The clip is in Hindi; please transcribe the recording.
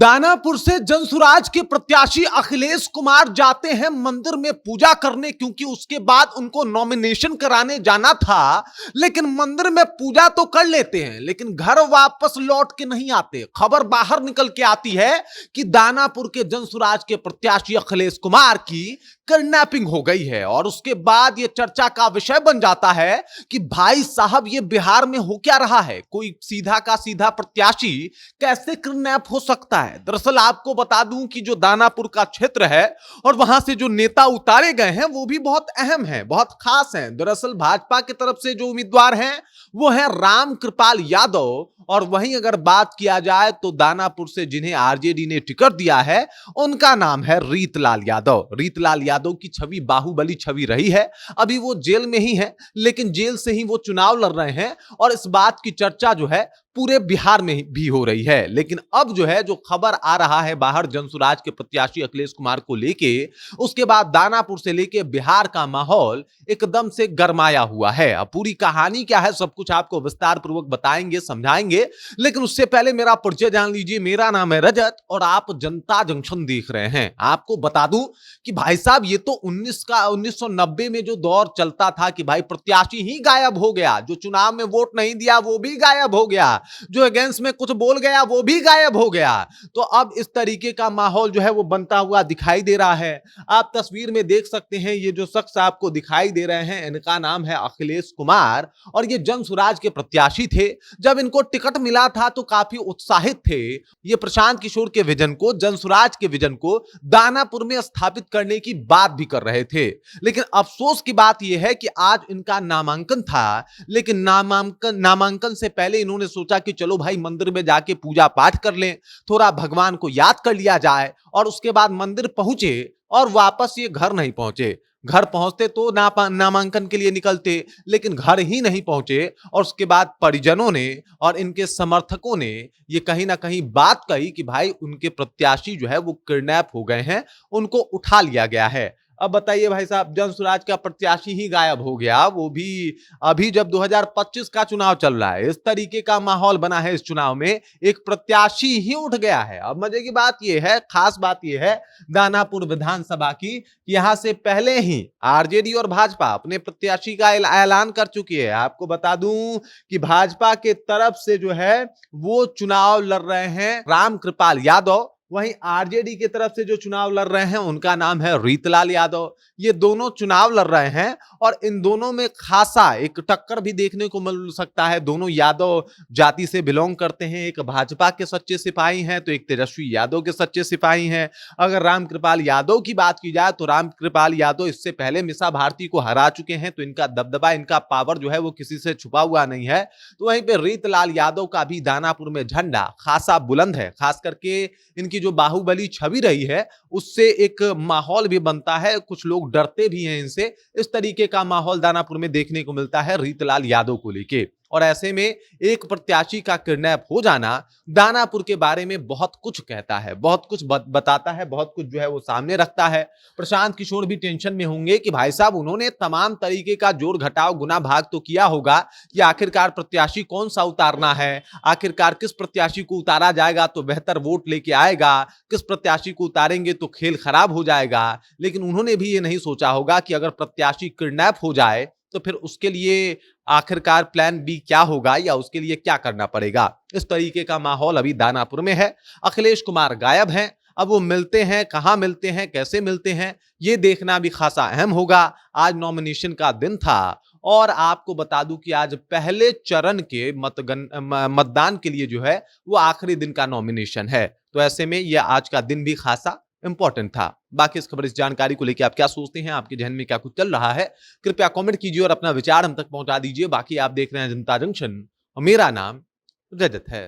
दानापुर से जनसुराज के प्रत्याशी अखिलेश कुमार जाते हैं मंदिर में पूजा करने, क्योंकि उसके बाद उनको नॉमिनेशन कराने जाना था। लेकिन मंदिर में पूजा तो कर लेते हैं, लेकिन घर वापस लौट के नहीं आते। खबर बाहर निकल के आती है कि दानापुर के जनसुराज के प्रत्याशी अखिलेश कुमार की किडनैपिंग हो गई है। और उसके बाद यह चर्चा का विषय बन जाता है कि भाई साहब, ये बिहार में हो क्या रहा है? कोई सीधा का सीधा प्रत्याशी कैसे किडनैप हो सकता है? दरअसल आपको बता दूं कि जो दानापुर का क्षेत्र है और वहां से जो नेता उतारे गए हैं वो भी बहुत अहम हैं, बहुत खास हैं। दरअसल भाजपा की तरफ से जो उम्मीदवार हैं वो है राम कृपाल यादव, और वहीं अगर बात किया जाए तो दानापुर से जिन्हें आरजेडी ने टिकट दिया है उनका नाम है रीतलाल यादव। रीतलाल यादव की छवि बाहुबली छवि रही है। अभी वो जेल में ही है, लेकिन जेल से ही वो चुनाव लड़ रहे हैं और इस बात की चर्चा जो है पूरे बिहार में भी हो रही है। लेकिन अब जो है, जो खबर आ रहा है बाहर जनसुराज के प्रत्याशी अखिलेश कुमार को लेके, उसके बाद दानापुर से लेके बिहार का माहौल एकदम से गरमाया हुआ है। अब पूरी कहानी क्या है सब कुछ आपको विस्तार पूर्वक बताएंगे, समझाएंगे। लेकिन उससे पहले मेरा परिचय जान लीजिए। मेरा नाम है रजत और आप जनता जंक्शन देख रहे हैं। आपको बता दूं कि भाई साहब, ये तो 1990 में जो दौर चलता था कि भाई प्रत्याशी ही गायब हो गया, जो चुनाव में वोट नहीं दिया वो भी गायब हो गया, जो अगेंस्ट में कुछ बोल गया वो भी गायब हो गया। तो अब इस तरीके का माहौल जो है वो बनता हुआ दिखाई दे रहा है। आप तस्वीर में देख सकते हैं, ये जो शख्स आपको दिखाई दे रहे हैं इनका नाम है अखिलेश कुमार और ये जनसुराज के प्रत्याशी थे। जब इनको टिकट मिला था तो काफी उत्साहित थे। ये प्रशांत किशोर के विजन को, जनसुराज के विजन को दानापुर में स्थापित करने की बात भी कर रहे थे। लेकिन अफसोस की बात यह है कि आज इनका नामांकन था, लेकिन नामांकन से पहले इन्होंने सोचा कि चलो भाई मंदिर में जाके पूजा पाठ कर लें, थोड़ा भगवान को याद कर लिया जाए। और उसके बाद मंदिर पहुंचे और वापस ये घर नहीं पहुंचे। घर पहुंचते तो नामांकन के लिए निकलते, लेकिन घर ही नहीं पहुंचे। और उसके बाद परिजनों ने और इनके समर्थकों ने ये कहीं ना कहीं बात कही कि भाई उनके प्रत्याशी जो है वो किडनैप हो गए हैं, उनको उठा लिया गया है। अब बताइए भाई साहब, जनसुराज का प्रत्याशी ही गायब हो गया, वो भी अभी जब 2025 का चुनाव चल रहा है। इस तरीके का माहौल बना है इस चुनाव में, एक प्रत्याशी ही उठ गया है। अब मजे की बात यह है, खास बात यह है दानापुर विधानसभा की, यहां से पहले ही आरजेडी और भाजपा अपने प्रत्याशी का ऐलान कर चुकी है। आपको बता दूं कि भाजपा के तरफ से जो है वो चुनाव लड़ रहे हैं राम कृपाल यादव, वहीं आरजेडी की तरफ से जो चुनाव लड़ रहे हैं उनका नाम है रीतलाल यादव। ये दोनों चुनाव लड़ रहे हैं और इन दोनों में खासा एक टक्कर भी देखने को मिल सकता है। दोनों यादव जाति से बिलोंग करते हैं, एक भाजपा के सच्चे सिपाही हैं तो एक तेजस्वी यादव के सच्चे सिपाही हैं। अगर रामकृपाल यादव की बात की जाए तो रामकृपाल यादव इससे पहले मीसा भारती को हरा चुके हैं, तो इनका दबदबा, इनका पावर जो है वो किसी से छुपा हुआ नहीं है। तो वहीं पे रीतलाल यादव का भी दानापुर में झंडा खासा बुलंद है। खास करके इनकी जो बाहुबली छवि रही है उससे एक माहौल भी बनता है, कुछ लोग डरते भी हैं इनसे। इस तरीके का माहौल दानापुर में देखने को मिलता है रीतलाल यादव को लेके। और ऐसे में एक प्रत्याशी का किडनैप हो जाना दानापुर के बारे में बहुत कुछ कहता है, बहुत कुछ बताता है, बहुत कुछ जो है वो सामने रखता है। प्रशांत किशोर भी टेंशन में होंगे कि भाई साहब, उन्होंने तमाम तरीके का जोड़ घटाव गुना भाग तो किया होगा कि आखिरकार प्रत्याशी कौन सा उतारना है, आखिरकार किस प्रत्याशी को उतारा जाएगा तो बेहतर वोट लेके आएगा, किस प्रत्याशी को उतारेंगे तो खेल खराब हो जाएगा। लेकिन उन्होंने भी ये नहीं सोचा होगा कि अगर प्रत्याशी किडनैप हो जाए तो फिर उसके लिए आखिरकार प्लान बी क्या होगा या उसके लिए क्या करना पड़ेगा। इस तरीके का माहौल अभी दानापुर में है। अखिलेश कुमार गायब हैं। अब वो मिलते हैं, कहां मिलते हैं, कैसे मिलते हैं, ये देखना भी खासा अहम होगा। आज नॉमिनेशन का दिन था और आपको बता दूं कि आज पहले चरण के मतदान के लिए जो है वो आखिरी दिन का नॉमिनेशन है। तो ऐसे में यह आज का दिन भी खासा इंपॉर्टेंट था। बाकी इस खबर, इस जानकारी को लेकर आप क्या सोचते हैं, आपके जहन में क्या कुछ चल रहा है, कृपया कमेंट कीजिए और अपना विचार हम तक पहुंचा दीजिए। बाकी आप देख रहे हैं जनता जंक्शन और मेरा नाम रजत है।